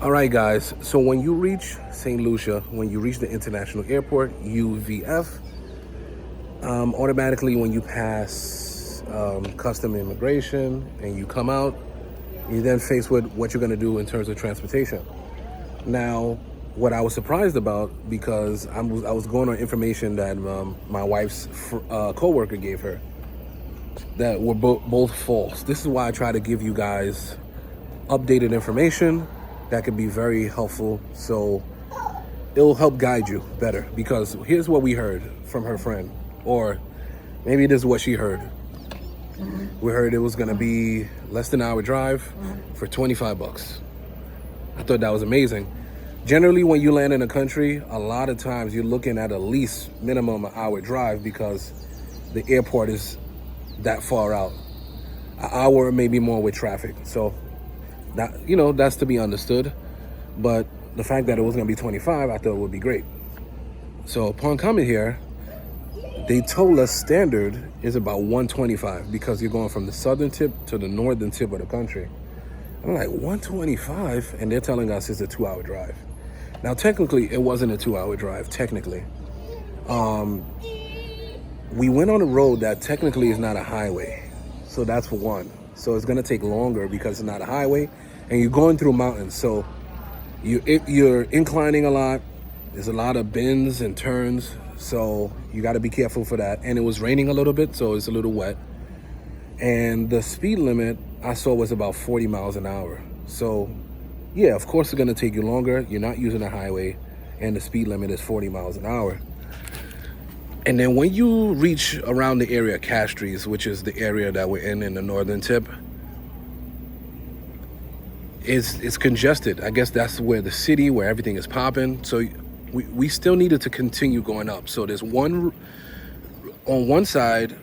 All right, guys. So when you reach St. Lucia, when you reach the international airport, UVF, automatically when you pass custom immigration and you come out, you then faced with what you're going to do in terms of transportation. Now, what I was surprised about, because I was going on information that my wife's coworker gave her, that were both false. This is why I try to give you guys updated information that could be very helpful, so it'll help guide you better. Because here's what we heard from her friend, or maybe this is what she heard. We heard it was gonna be less than an hour drive for 25 bucks. I thought that was amazing. Generally, when you land in a country, a lot of times you're looking at least minimum an hour drive because the airport is that far out. An hour, maybe more with traffic. So that, that's to be understood. But the fact that it was gonna be 25, I thought would be great. So upon coming here, they told us standard is about 125 because you're going from the southern tip to the northern tip of the country. I'm like, 125? And they're telling us it's a 2-hour drive. Now, technically, it wasn't a 2-hour drive, technically. We went on a road that technically is not a highway. So that's for one. So it's gonna take longer because it's not a highway and you're going through mountains. So you're inclining a lot. There's a lot of bends and turns. So you gotta be careful for that. And it was raining a little bit, so it's a little wet. And the speed limit I saw was about 40 miles an hour. So yeah, of course it's gonna take you longer. You're not using a highway and the speed limit is 40 miles an hour. And then when you reach around the area of Castries, which is the area that we're in the northern tip, it's congested. I guess that's where the city, where everything is popping. So we still needed to continue going up. So there's on one side,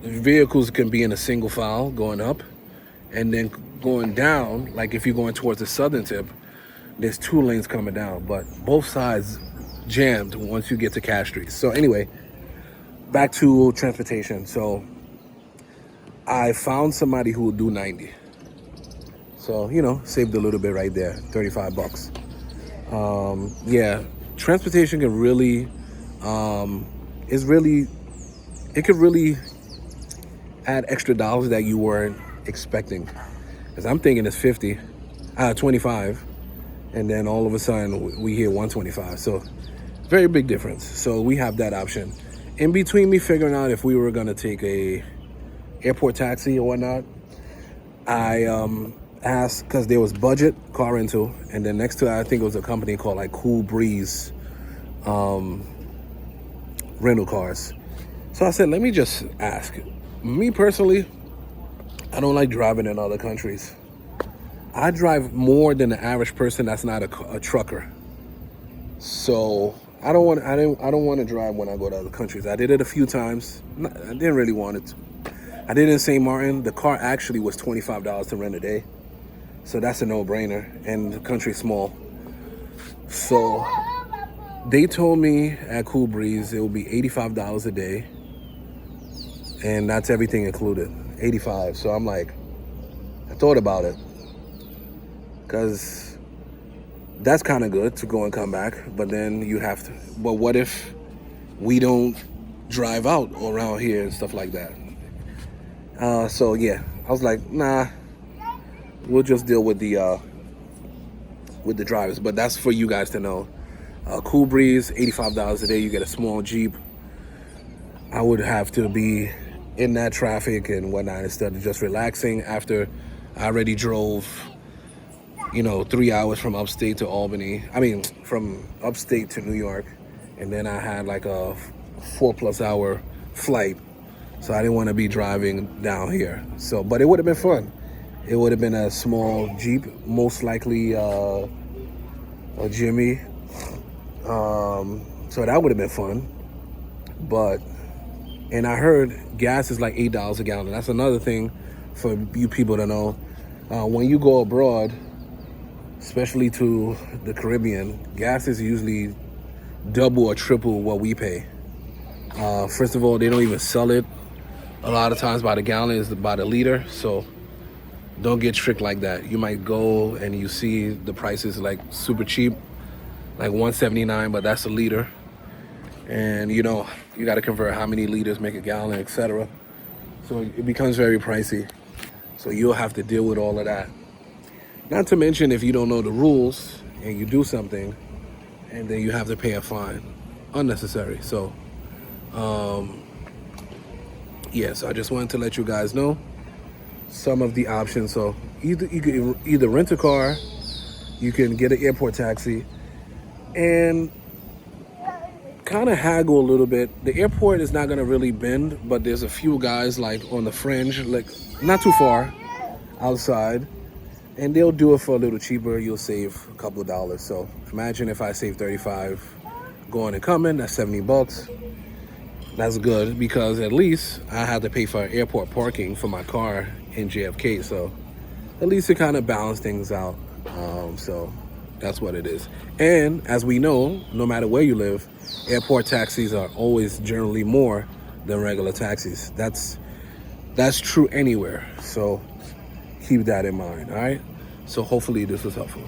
vehicles can be in a single file going up, and then going down, like if you're going towards the southern tip, there's 2 lanes coming down, but both sides jammed once you get to Castries. So anyway, back to transportation. So I found somebody who would do 90. So, saved a little bit right there, 35 bucks. Yeah, transportation can really, it could really add extra dollars that you weren't expecting. Because I'm thinking it's 25, and then all of a sudden we hear 125. So very big difference. So we have that option. In between me figuring out if we were gonna take a airport taxi or whatnot, I asked, because there was budget car rental, and then next to it, I think it was a company called like Cool Breeze rental cars. So I said, let me just ask. Me personally, I don't like driving in other countries. I drive more than the average person that's not a trucker. So I don't want to drive when I go to other countries. I did it a few times. I didn't really want it to. I did it in St. Martin. The car actually was $25 to rent a day. So that's a no-brainer, and the country's small. So they told me at Cool Breeze it will be $85 a day, and that's everything included, 85. So I'm like, I thought about it, because that's kind of good to go and come back, but then you have to, but what if we don't drive out around here and stuff like that? So yeah, I was like, nah, we'll just deal with the drivers. But that's for you guys to know. Cool Breeze, $85 a day. You get a small Jeep. I would have to be in that traffic and whatnot instead of just relaxing after I already drove, 3 hours from upstate to Albany. I mean, from upstate to New York. And then I had like a 4+ hour flight. So I didn't want to be driving down here. So, but it would have been fun. It would have been a small Jeep, most likely a Jimmy. So that would have been fun. And I heard gas is like $8 a gallon. That's another thing for you people to know. When you go abroad, especially to the Caribbean, gas is usually double or triple what we pay. First of all, they don't even sell it a lot of times by the gallon, is by the liter. So don't get tricked like that. You might go and you see the prices like super cheap, like $1.79, but that's a liter. And you know, you got to convert how many liters make a gallon, etc. So it becomes very pricey. So you'll have to deal with all of that. Not to mention if you don't know the rules and you do something and then you have to pay a fine. Unnecessary. So, yeah, so I just wanted to let you guys know some of the options. So you can either rent a car, you can get an airport taxi, and kind of haggle a little bit. The airport is not going to really bend, but there's a few guys like on the fringe, like not too far outside, and they'll do it for a little cheaper. You'll save a couple of dollars. So imagine if I save 35 going and coming, that's $70. That's good, because at least I have to pay for airport parking for my car in JFK. So at least it kind of balance things out. So that's what it is. And as we know, no matter where you live, airport taxis are always generally more than regular taxis. That's true anywhere. So keep that in mind. All right. So hopefully this was helpful.